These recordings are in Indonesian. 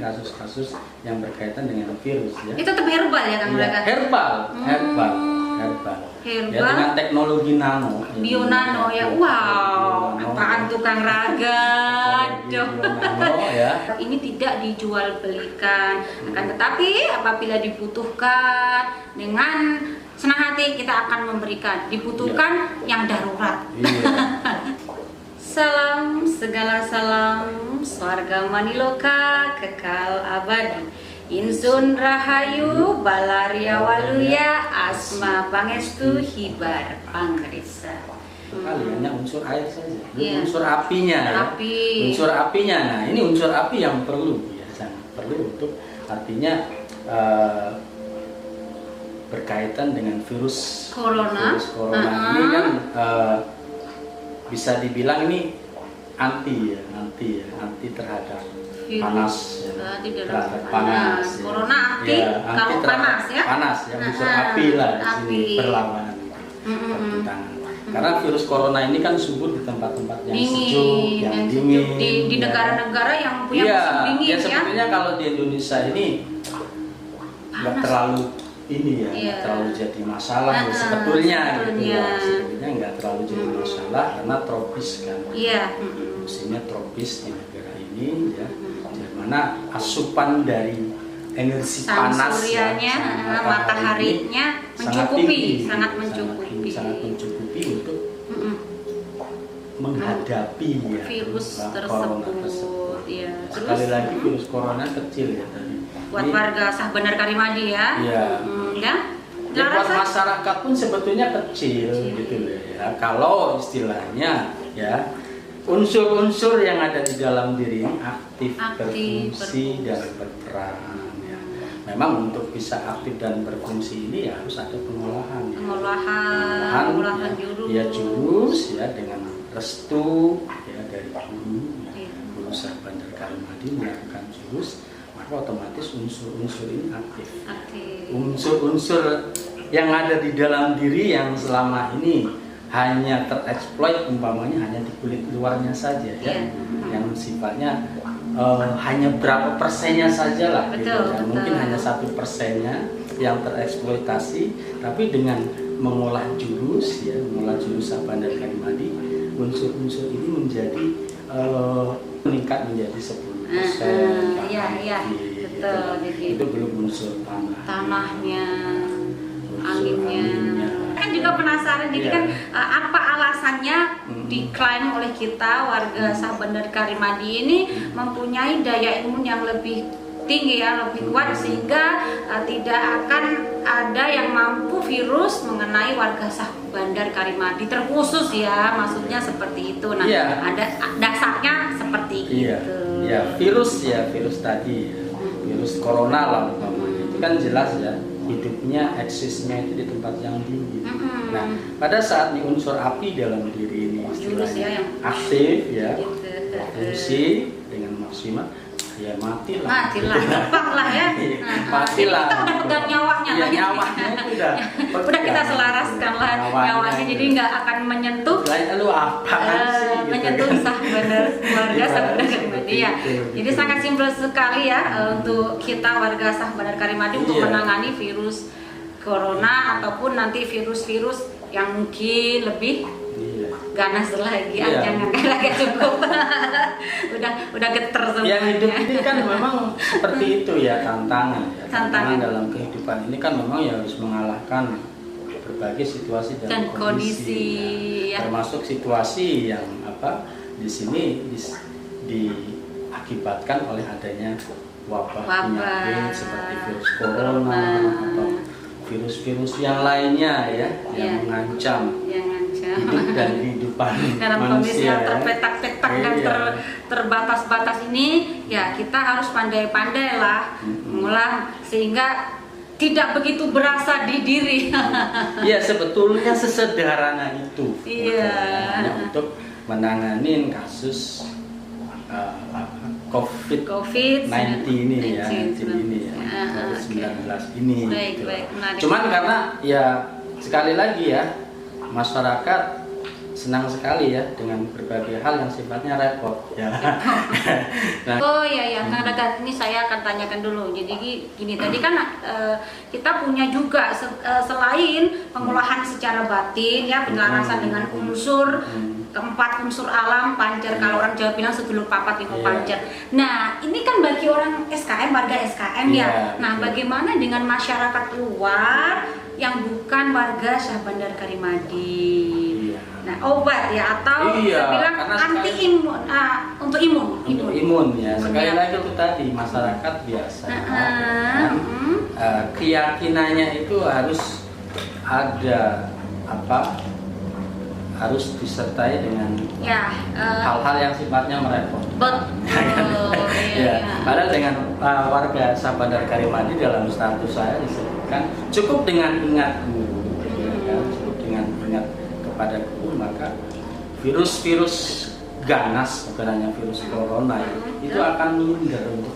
kasus-kasus yang berkaitan dengan virus ya. Itu tetap herbal ya Kang Braga? Herbal. Ya, dengan teknologi nano. Bio nano ya. Wow, apaan tuh Kang Braga? Nano ya. Ini tidak dijual belikan, akan tetapi apabila dibutuhkan dengan senang hati kita akan memberikan. Dibutuhkan yang darurat. Iya. Salam, segala salam, swarga maniloka kekal abadi. Insun rahayu balaria waluya asma pangestu hibar pangrisa. Hanya unsur air saja, Iya. unsur apinya ya. Api. Unsur apinya, nah ini unsur api yang perlu ya, sangat perlu untuk artinya berkaitan dengan virus Corona. Virus corona ini kan bisa dibilang ini anti terhadap panas ya. Terhadap panas ya. Corona anti, Ya, kalau terhadap panas ya. panas ya, unsur api lah di sini Api. berlawanan bertentangan. Karena virus corona ini kan subur di tempat-tempat yang Dingin, sejuk, yang dingin di ya. negara-negara yang punya Iya, musim dingin ya ya. sebetulnya kalau di Indonesia ini nggak terlalu ini ya, Iya. nggak terlalu jadi masalah ya, sebetulnya gitu sebetulnya. ya. Sebetulnya nggak terlalu jadi masalah karena tropis kan. Iya. Musimnya tropis di negara ini ya, di mana asupan dari energi Sang panas suryanya, sang mataharinya ini mencukupi, tinggi, sangat mencukupi. sangat mencukupi untuk menghadapi ya, Virus corona tersebut ya. Sekali lagi virus corona kecil ya tadi. Buat Ini- warga Sah Bandar Karimadi ya. Iya. Ya. Ya, buat Rasa- masyarakat pun sebetulnya kecil gitu loh ya. Kalau istilahnya ya unsur-unsur yang ada di dalam diri ini aktif, berfungsi dan berperan ya. Memang untuk bisa aktif dan berfungsi ini ya harus ada pengolahan. Ya. Pengolahan jurus. Ya jurus ya dengan restu ya dari guru ya. Iya. Guru Sah Bandar Karimadi melakukan jurus, maka otomatis unsur-unsur ini aktif. Unsur-unsur yang ada di dalam diri yang selama ini hanya tereksploit umpamanya hanya di kulit luarnya saja ya, yang sifatnya hanya berapa persennya saja lah gitu. Betul. Mungkin hanya 1%-nya yang tereksploitasi, tapi dengan mengolah jurus ya, mengolah jurus Sah Bandar Karimadi, unsur-unsur ini menjadi meningkat menjadi 10%. Iya, betul. Jadi Itu belum unsur tanahnya, unsur anginnya. Kan juga penasaran, jadi Iya. kan apa alasannya diklaim oleh kita warga Sah Bandar Karimadi ini mempunyai daya imun yang lebih tinggi ya, lebih kuat sehingga tidak akan ada yang mampu virus mengenai warga Sah Bandar Karimadi terkhusus ya, maksudnya seperti itu. Nah, Iya. ada dasarnya seperti Iya, itu. ya virus tadi, ya. Virus corona lah umpamanya itu kan jelas ya hidupnya eksisnya itu di tempat yang tinggi. Nah, pada saat nih unsur api dalam diri ini Jurus ya yang aktif ya, gitu. fungsi dengan maksimal, ya matilah. Matilah, tepat lah ya. Matilah. Kita udah pegang nyawanya Ya, lah. nyawanya itu udah. Udah kita selaraskan lah nyawanya, jadi nggak akan menyentuh. Lu apa sih? Gitu Menyentuh kan. Sah Bandar keluarga Sah Bandar Karimadi ya. Jadi sangat simpel sekali ya untuk kita warga Sah Bandar Karimadi untuk Iya. menangani virus corona ataupun nanti virus-virus yang mungkin lebih Iya. ganas lagi. Iya. Jangan lagi cukup. udah geter semuanya. Yang hidup ini kan memang seperti itu ya, tantangan ya. Tantangan. Dalam kehidupan ini kan memang ya harus mengalahkan berbagai situasi dan kondisi ya. ya. Termasuk situasi yang di sini diakibatkan oleh adanya wabah penyakit seperti virus corona atau virus-virus yang lainnya ya, yang mengancam hidup dan kehidupan dalam kondisi manusia yang terpetak-petak dan Iya. terbatas-batas ini ya kita harus pandai-pandai lah mengulang sehingga tidak begitu berasa di diri. Iya, sebetulnya sesederhana itu. Iya. Untuk menangani kasus COVID-19 ini ya, COVID-19 ini. Baik, menarik. Cuman karena ya sekali lagi ya masyarakat senang sekali ya dengan berbagai hal yang sifatnya repot ya. Nah, oh iya Kang Raga, ini saya akan tanyakan dulu. Jadi gini, tadi kan kita punya juga selain pengolahan secara batin ya, penyelarasan dengan unsur keempat unsur alam pancer, kalau orang Jawa bilang sedulur papat lima pancer. Nah, ini kan bagi orang SKM, warga SKM ya. Nah, bagaimana dengan masyarakat luar yang bukan warga Syah Bandar Karimadi? Nah, obat ya, atau bilang anti imun, untuk imun ya. Sekali lagi itu tadi masyarakat biasa keyakinannya itu harus ada harus disertai dengan hal-hal yang sifatnya merepotkan. Padahal dengan warga Syah Bandar Karimadi dalam status saya disebutkan cukup dengan ingat guru, cukup dengan ingat kepada guru, maka virus-virus ganas, bukan hanya virus corona itu akan minder untuk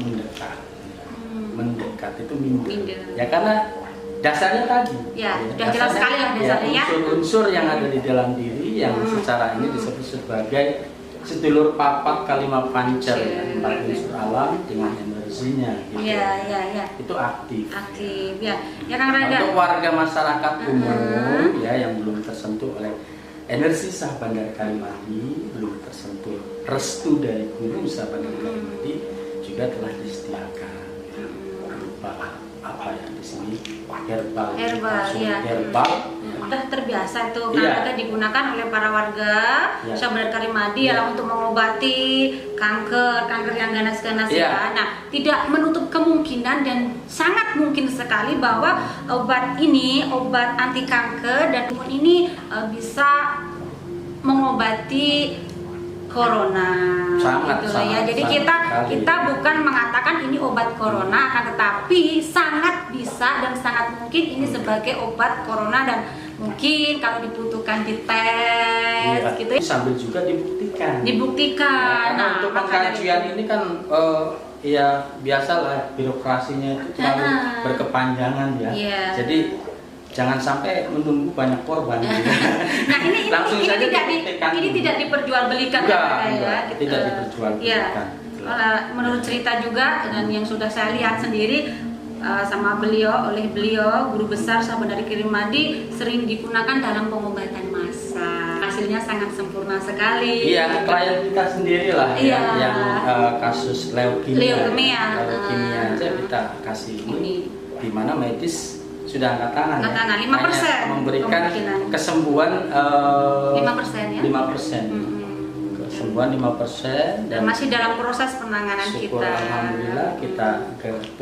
mendekat itu minder. Ya karena dasarnya tadi sudah jelas sekali lah dasarnya unsur-unsur yang ada di dalam diri yang secara ini disebut sebagai sedulur papat kalima pancer, empat unsur alam dengan energinya gitu. Itu aktif ya Kang Raga. Untuk warga masyarakat umum ya yang belum tersentuh oleh energi Syah Bandar Karimadi, belum tersentuh restu dari guru Syah Bandar Karimadi, juga telah disediakan berupa di sini herbal udah terbiasa tuh karena digunakan oleh para warga Syah Bandar Karimadi untuk mengobati kanker yang ganas-ganas ya. Nah, tidak menutup kemungkinan dan sangat mungkin sekali bahwa obat anti kanker dan imun ini bisa mengobati corona. Sangat. Jadi kita bukan mengatakan ini obat corona, akan tetapi sangat bisa dan sangat mungkin ini sebagai obat corona, dan mungkin kalau dibutuhkan dites gitu sambil juga dibuktikan. Nah, untuk pengkajian ini kan biasalah birokrasinya itu terlalu berkepanjangan ya. Jadi jangan sampai menunggu banyak korban. Nah, ini langsung saja tidak diperjualbelikan tidak diperjualbelikan. Menurut cerita juga dan yang sudah saya lihat sendiri oleh beliau guru besar Syah Bandar Karimadi, sering digunakan dalam pengobatan massal. Hasilnya sangat sempurna sekali. Iya, klien kita sendirilah yang kasus leukemia aja kita kasih ini, di mana medis sudah angkat tangan 5% memberikan kesembuhan 5% kesembuhan 5% dan masih dalam proses penanganan syukur, kita. Alhamdulillah kita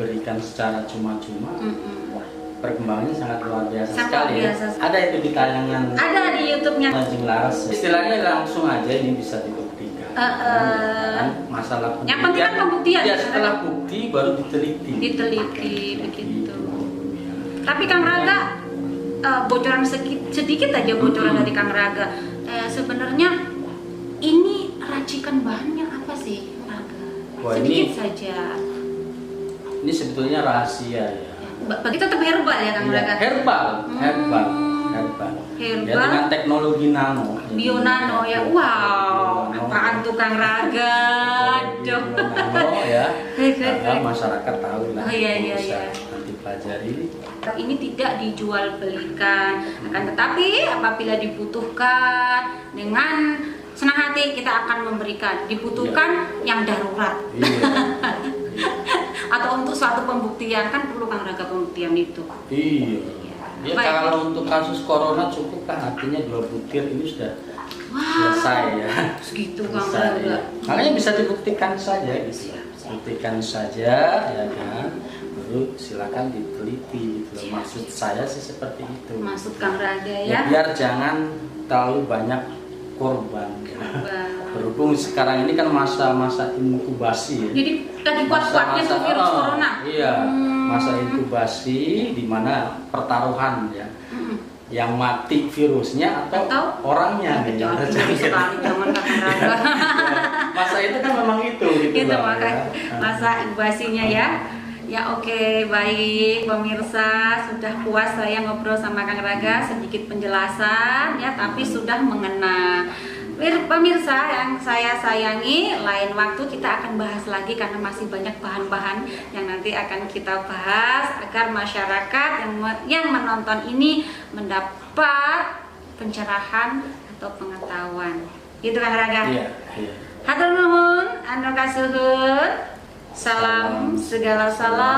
berikan secara cuma-cuma. Perkembangannya sangat luar biasa sekali. Ada itu di tayangan, ada di YouTube-nya. Istilahnya langsung aja ini bisa dibuktikan. Masalah yang penting kan pembuktian. Setelah bukti baru diteliti begitu. Tapi Kang Raga, bocoran sedikit aja dari Kang Raga. Sebenarnya ini racikan bahannya apa sih, Raga? Sedikit saja. Ini sebetulnya rahasia ya. Berarti tetap herbal ya Kang Raga? Herbal. Ya, dengan teknologi nano. Bio nano ya. Wow, apaan tuh Kang Raga? Nano ya. Masyarakat tahu lah. Nanti pelajari. Ini tidak dijual belikan, akan tetapi apabila dibutuhkan dengan senang hati kita akan memberikan. Dibutuhkan yang darurat atau untuk suatu pembuktian, kan perlu Kang Raga pembuktian itu. Ya, kalau untuk kasus corona cukup kan, artinya 2 butir ini sudah selesai ya. Segitu Kang Raga. Makanya bisa dibuktikan saja gitu. Buktikan saja ya kan. Silakan diteliti gitu. Maksud saya sih seperti itu. Maksud Kang Raga ya. Biar jangan terlalu banyak korban. Berhubung sekarang ini kan masa-masa inkubasi ya. Jadi lagi kuat-kuatnya tuh virus corona. Iya, masa inkubasi di mana pertaruhan ya. Yang mati virusnya atau orangnya nih. Masa itu kan memang itu gitu. Masa inkubasinya ya. Ya oke, baik pemirsa, sudah puas saya ngobrol sama Kang Raga, sedikit penjelasan ya, tapi sudah mengena. Pemirsa yang saya sayangi, lain waktu kita akan bahas lagi karena masih banyak bahan-bahan yang nanti akan kita bahas agar masyarakat yang menonton ini mendapat pencerahan atau pengetahuan. Gitu Kang Raga? Iya. Hatur nuhun, anu kasuhun. Salam segala salam.